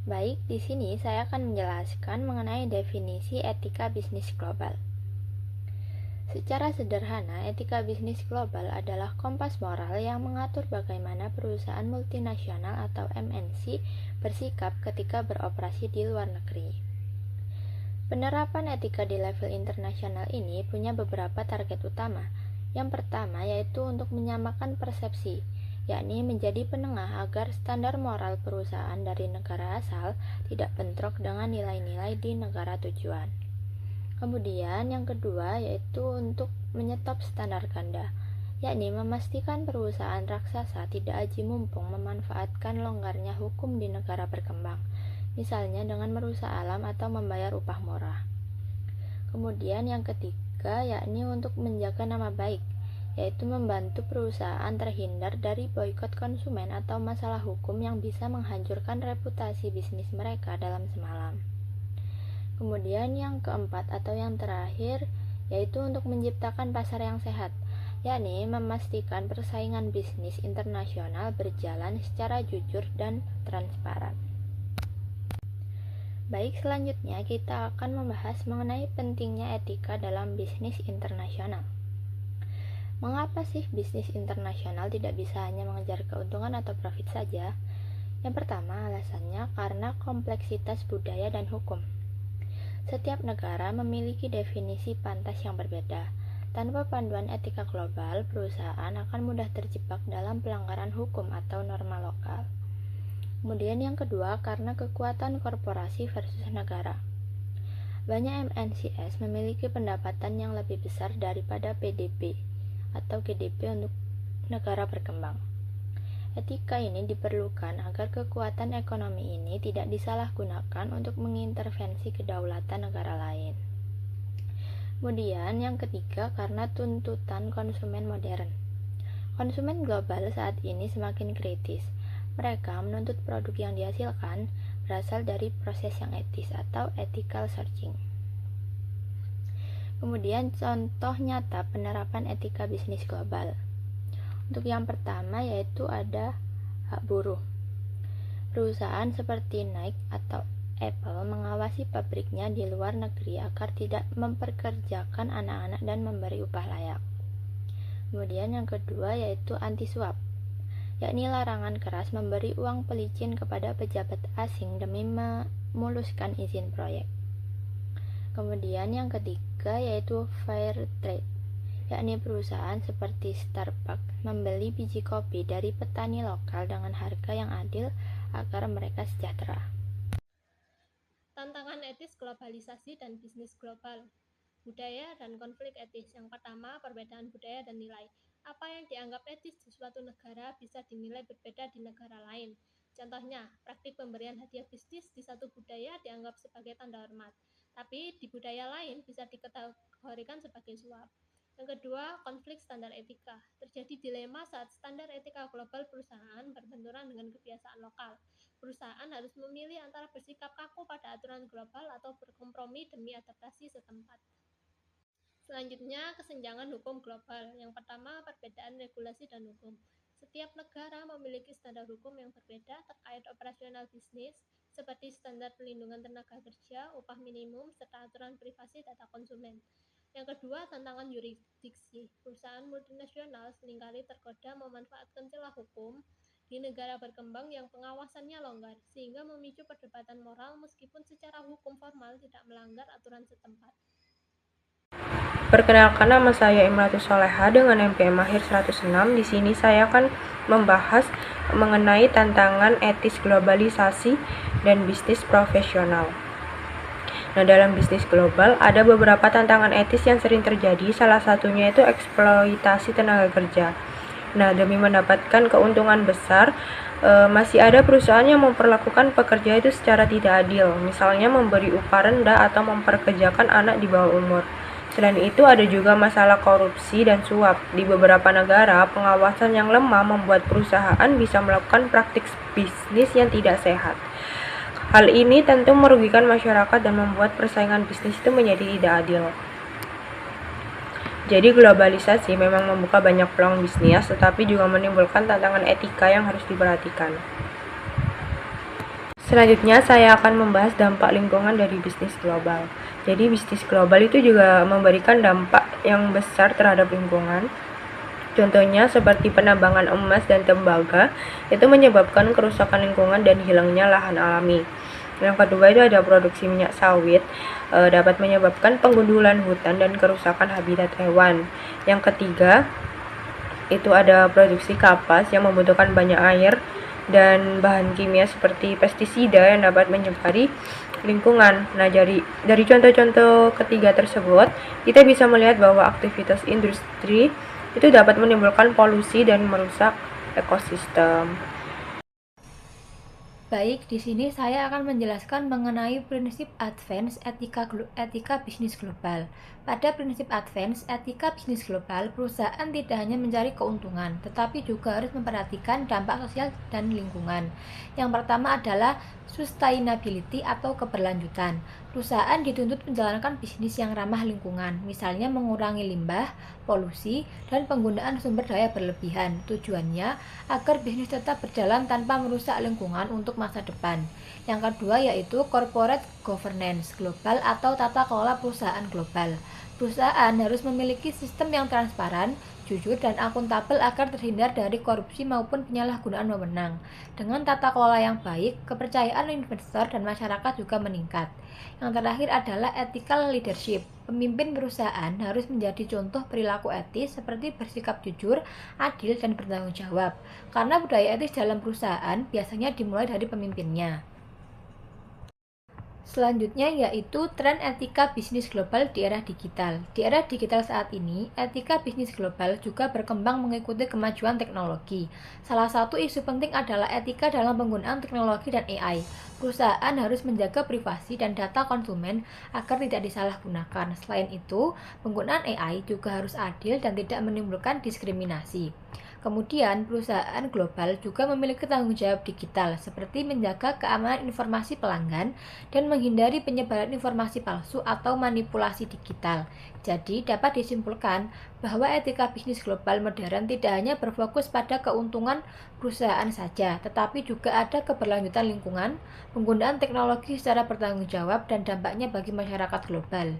Baik, di sini saya akan menjelaskan mengenai definisi etika bisnis global. Secara sederhana, etika bisnis global adalah kompas moral yang mengatur bagaimana perusahaan multinasional atau MNC bersikap ketika beroperasi di luar negeri. Penerapan etika di level internasional ini punya beberapa target utama. Yang pertama yaitu untuk menyamakan persepsi, yakni menjadi penengah agar standar moral perusahaan dari negara asal tidak bentrok dengan nilai-nilai di negara tujuan. Kemudian yang kedua yaitu untuk menyetop standar ganda, yakni memastikan perusahaan raksasa tidak aji mumpung memanfaatkan longgarnya hukum di negara berkembang, misalnya dengan merusak alam atau membayar upah murah. Kemudian yang ketiga yakni untuk menjaga nama baik, yaitu membantu perusahaan terhindar dari boikot konsumen atau masalah hukum yang bisa menghancurkan reputasi bisnis mereka dalam semalam. Kemudian yang keempat atau yang terakhir yaitu untuk menciptakan pasar yang sehat, yakni memastikan persaingan bisnis internasional berjalan secara jujur dan transparan. Baik, selanjutnya kita akan membahas mengenai pentingnya etika dalam bisnis internasional. Mengapa sih bisnis internasional tidak bisa hanya mengejar keuntungan atau profit saja? Yang pertama, alasannya karena kompleksitas budaya dan hukum. Setiap negara memiliki definisi pantas yang berbeda. Tanpa panduan etika global, perusahaan akan mudah terjebak dalam pelanggaran hukum atau norma lokal. Kemudian yang kedua, karena kekuatan korporasi versus negara. Banyak MNCs memiliki pendapatan yang lebih besar daripada PDB atau GDP untuk negara berkembang. Etika ini diperlukan agar kekuatan ekonomi ini tidak disalahgunakan untuk mengintervensi kedaulatan negara lain. Kemudian yang ketiga, karena tuntutan konsumen modern. Konsumen global saat ini semakin kritis. Mereka menuntut produk yang dihasilkan berasal dari proses yang etis atau ethical sourcing. Kemudian contoh nyata penerapan etika bisnis global. Untuk yang pertama yaitu ada hak buruh. Perusahaan seperti Nike atau Apple mengawasi pabriknya di luar negeri agar tidak memperkerjakan anak-anak dan memberi upah layak. Kemudian yang kedua yaitu anti suap, yakni larangan keras memberi uang pelicin kepada pejabat asing demi memuluskan izin proyek. Kemudian yang ketiga yaitu fair trade, yakni perusahaan seperti Starbucks membeli biji kopi dari petani lokal dengan harga yang adil agar mereka sejahtera. Tantangan etis globalisasi dan bisnis global. Budaya dan konflik etis. Yang pertama, perbedaan budaya dan nilai. Apa yang dianggap etis di suatu negara bisa dinilai berbeda di negara lain. Contohnya, praktik pemberian hadiah bisnis di satu budaya dianggap sebagai tanda hormat, tapi di budaya lain bisa dikategorikan sebagai suap. Yang kedua, konflik standar etika. Terjadi dilema saat standar etika global perusahaan berbenturan dengan kebiasaan lokal. Perusahaan harus memilih antara bersikap kaku pada aturan global atau berkompromi demi adaptasi setempat. Selanjutnya, kesenjangan hukum global. Yang pertama, perbedaan regulasi dan hukum. Setiap negara memiliki standar hukum yang berbeda terkait operasional bisnis, seperti standar perlindungan tenaga kerja, upah minimum, serta aturan privasi data konsumen. Yang kedua, tantangan yurisdiksi. Perusahaan multinasional seringkali tergoda memanfaatkan celah hukum di negara berkembang yang pengawasannya longgar, sehingga memicu perdebatan moral meskipun secara hukum formal tidak melanggar aturan setempat. Perkenalkan, nama saya Imratus Soleha dengan NPM Mahir 106. Di sini saya akan membahas mengenai tantangan etis globalisasi dan bisnis profesional. Nah, dalam bisnis global ada beberapa tantangan etis yang sering terjadi. Salah satunya itu eksploitasi tenaga kerja. Nah, demi mendapatkan keuntungan besar, masih ada perusahaan yang memperlakukan pekerja itu secara tidak adil, misalnya memberi upah rendah atau memperkerjakan anak di bawah umur. Selain itu, ada juga masalah korupsi dan suap. Di beberapa negara, pengawasan yang lemah membuat perusahaan bisa melakukan praktik bisnis yang tidak sehat. Hal ini tentu merugikan masyarakat dan membuat persaingan bisnis itu menjadi tidak adil. Jadi globalisasi memang membuka banyak peluang bisnis, tetapi juga menimbulkan tantangan etika yang harus diperhatikan. Selanjutnya, saya akan membahas dampak lingkungan dari bisnis global. Jadi, bisnis global itu juga memberikan dampak yang besar terhadap lingkungan. Contohnya, seperti penambangan emas dan tembaga, itu menyebabkan kerusakan lingkungan dan hilangnya lahan alami. Yang kedua itu ada produksi minyak sawit, dapat menyebabkan penggundulan hutan dan kerusakan habitat hewan. Yang ketiga, itu ada produksi kapas yang membutuhkan banyak air dan bahan kimia seperti pestisida yang dapat mencemari lingkungan. Nah, dari contoh-contoh ketiga tersebut, kita bisa melihat bahwa aktivitas industri itu dapat menimbulkan polusi dan merusak ekosistem. Baik, di sini saya akan menjelaskan mengenai prinsip advance etika bisnis global. Pada prinsip advance etika bisnis global, perusahaan tidak hanya mencari keuntungan, tetapi juga harus memperhatikan dampak sosial dan lingkungan. Yang pertama adalah sustainability atau keberlanjutan. Perusahaan dituntut menjalankan bisnis yang ramah lingkungan, misalnya mengurangi limbah, polusi, dan penggunaan sumber daya berlebihan. Tujuannya agar bisnis tetap berjalan tanpa merusak lingkungan untuk masa depan. Yang kedua yaitu corporate governance global atau tata kelola perusahaan global. Perusahaan harus memiliki sistem yang transparan, jujur, dan akuntabel agar terhindar dari korupsi maupun penyalahgunaan wewenang. Dengan tata kelola yang baik, kepercayaan investor dan masyarakat juga meningkat. Yang terakhir adalah ethical leadership. Pemimpin perusahaan harus menjadi contoh perilaku etis seperti bersikap jujur, adil, dan bertanggung jawab. Karena budaya etis dalam perusahaan biasanya dimulai dari pemimpinnya. Selanjutnya yaitu tren etika bisnis global di era digital. Di era digital saat ini, etika bisnis global juga berkembang mengikuti kemajuan teknologi. Salah satu isu penting adalah etika dalam penggunaan teknologi dan AI. Perusahaan harus menjaga privasi dan data konsumen agar tidak disalahgunakan. Selain itu, penggunaan AI juga harus adil dan tidak menimbulkan diskriminasi. Kemudian, perusahaan global juga memiliki tanggung jawab digital, seperti menjaga keamanan informasi pelanggan dan menghindari penyebaran informasi palsu atau manipulasi digital. Jadi, dapat disimpulkan bahwa etika bisnis global modern tidak hanya berfokus pada keuntungan perusahaan saja, tetapi juga ada keberlanjutan lingkungan, penggunaan teknologi secara bertanggung jawab, dan dampaknya bagi masyarakat global.